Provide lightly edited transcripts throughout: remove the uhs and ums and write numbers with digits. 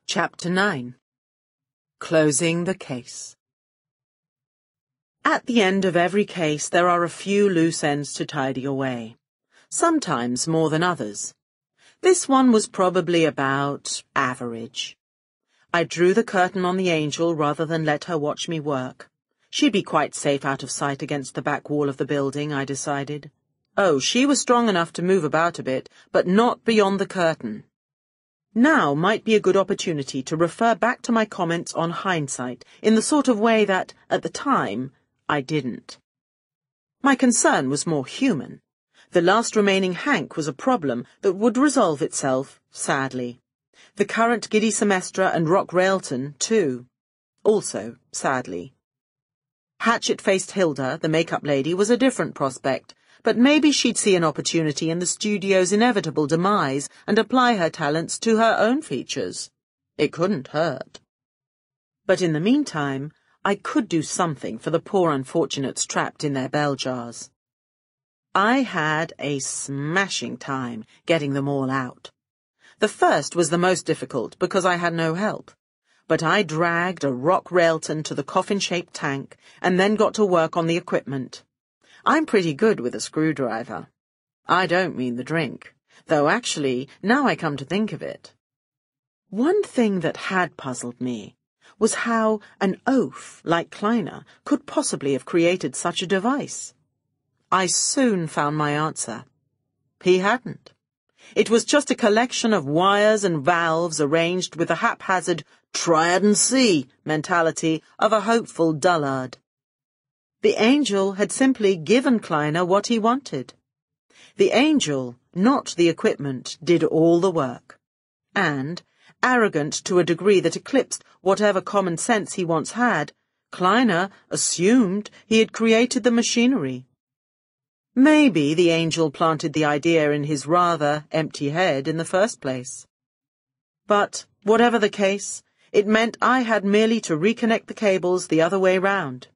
Chapter 9. Closing the case. At the end of every case there are a few loose ends to tidy away, sometimes more than others. This one was probably about average. I drew the curtain on the angel rather than let her watch me work. She'd be quite safe out of sight against the back wall of the building, I decided. Oh, she was strong enough to move about a bit, but not beyond the curtain. Now might be a good opportunity to refer back to my comments on hindsight in the sort of way that, at the time, I didn't. My concern was more human. The last remaining Hank was a problem that would resolve itself, sadly. The current Giddy Semestra and Rock Railton, too. Also, sadly. Hatchet-faced Hilda, the makeup lady, was a different prospect, but maybe she'd see an opportunity in the studio's inevitable demise and apply her talents to her own features. It couldn't hurt. But in the meantime, I could do something for the poor unfortunates trapped in their bell jars. I had a smashing time getting them all out. The first was the most difficult because I had no help. But I dragged a Rock Railton to the coffin-shaped tank and then got to work on the equipment. I'm pretty good with a screwdriver. I don't mean the drink, though actually, now I come to think of it. One thing that had puzzled me was how an oaf like Kleiner could possibly have created such a device. I soon found my answer. He hadn't. It was just a collection of wires and valves arranged with the haphazard try-it-and-see mentality of a hopeful dullard. The angel had simply given Kleiner what he wanted. The angel, not the equipment, did all the work. And, arrogant to a degree that eclipsed whatever common sense he once had, Kleiner assumed he had created the machinery. Maybe the angel planted the idea in his rather empty head in the first place. But, whatever the case, it meant I had merely to reconnect the cables the other way round.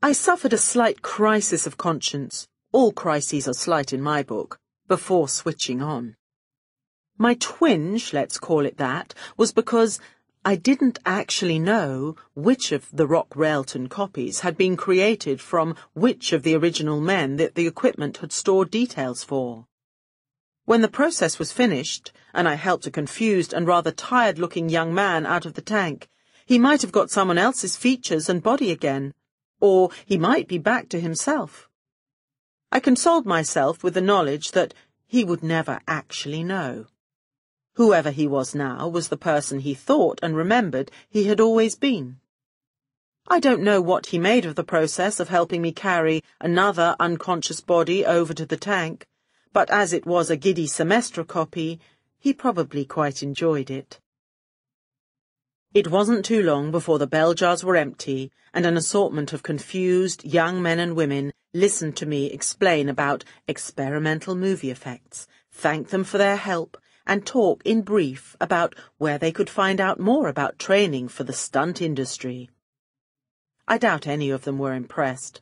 I suffered a slight crisis of conscience, all crises are slight in my book, before switching on. My twinge, let's call it that, was because I didn't actually know which of the Rock Railton copies had been created from which of the original men that the equipment had stored details for. When the process was finished, and I helped a confused and rather tired-looking young man out of the tank, he might have got someone else's features and body again, or he might be back to himself. I consoled myself with the knowledge that he would never actually know. Whoever he was now was the person he thought and remembered he had always been. I don't know what he made of the process of helping me carry another unconscious body over to the tank, but as it was a Giddy Semestra copy, he probably quite enjoyed it. It wasn't too long before the bell jars were empty and an assortment of confused young men and women listened to me explain about experimental movie effects, thank them for their help, and talk in brief about where they could find out more about training for the stunt industry. I doubt any of them were impressed.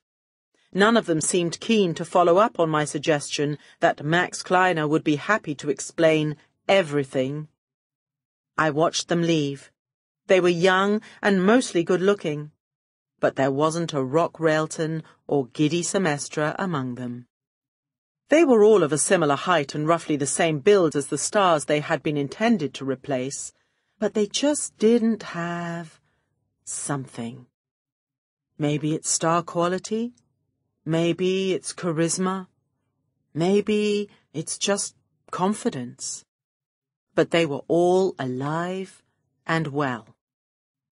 None of them seemed keen to follow up on my suggestion that Max Kleiner would be happy to explain everything. I watched them leave. They were young and mostly good-looking, but there wasn't a Rock Railton or Giddy Semestra among them. They were all of a similar height and roughly the same build as the stars they had been intended to replace, but they just didn't have something. Maybe it's star quality, maybe it's charisma, maybe it's just confidence. But they were all alive and well.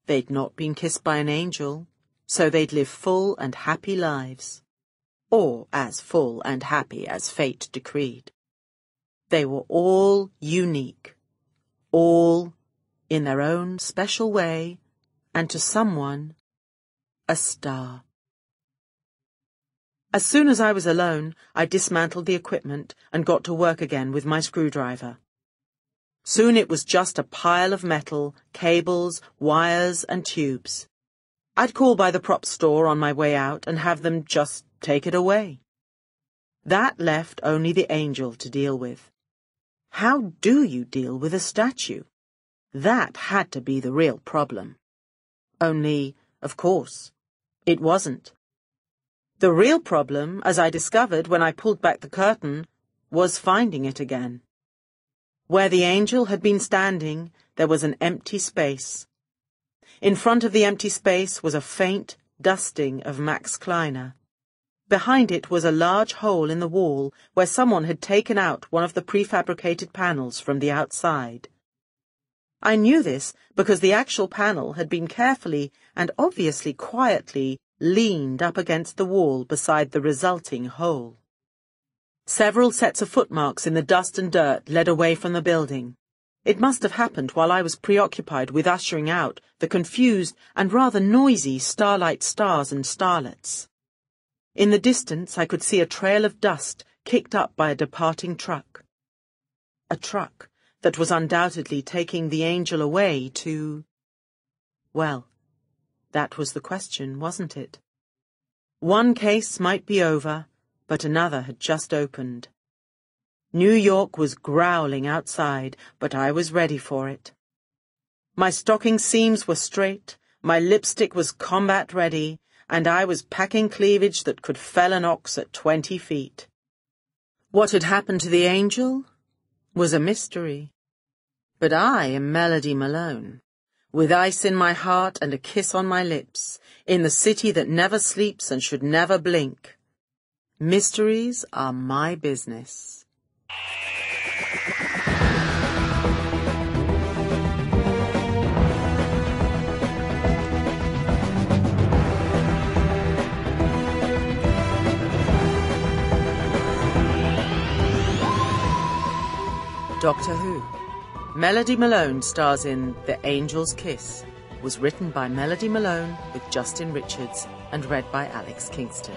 They'd not been kissed by an angel, so they'd live full and happy lives. Or as full and happy as fate decreed. They were all unique, all, in their own special way, and to someone, a star. As soon as I was alone, I dismantled the equipment and got to work again with my screwdriver. Soon it was just a pile of metal, cables, wires, and tubes. I'd call by the prop store on my way out and have them just take it away. That left only the angel to deal with. How do you deal with a statue? That had to be the real problem. Only, of course, it wasn't. The real problem, as I discovered when I pulled back the curtain, was finding it again. Where the angel had been standing, there was an empty space. In front of the empty space was a faint dusting of Max Kleiner. Behind it was a large hole in the wall where someone had taken out one of the prefabricated panels from the outside. I knew this because the actual panel had been carefully and obviously quietly leaned up against the wall beside the resulting hole. Several sets of footmarks in the dust and dirt led away from the building. It must have happened while I was preoccupied with ushering out the confused and rather noisy starlight stars and starlets. In the distance I could see a trail of dust kicked up by a departing truck. A truck that was undoubtedly taking the angel away to... Well, that was the question, wasn't it? One case might be over, but another had just opened. New York was growling outside, but I was ready for it. My stocking seams were straight, my lipstick was combat ready, and I was packing cleavage that could fell an ox at 20 feet. What had happened to the angel was a mystery. But I am Melody Malone, with ice in my heart and a kiss on my lips, in the city that never sleeps and should never blink. Mysteries are my business. Doctor Who. Melody Malone stars in The Angel's Kiss, was written by Melody Malone with Justin Richards and read by Alex Kingston.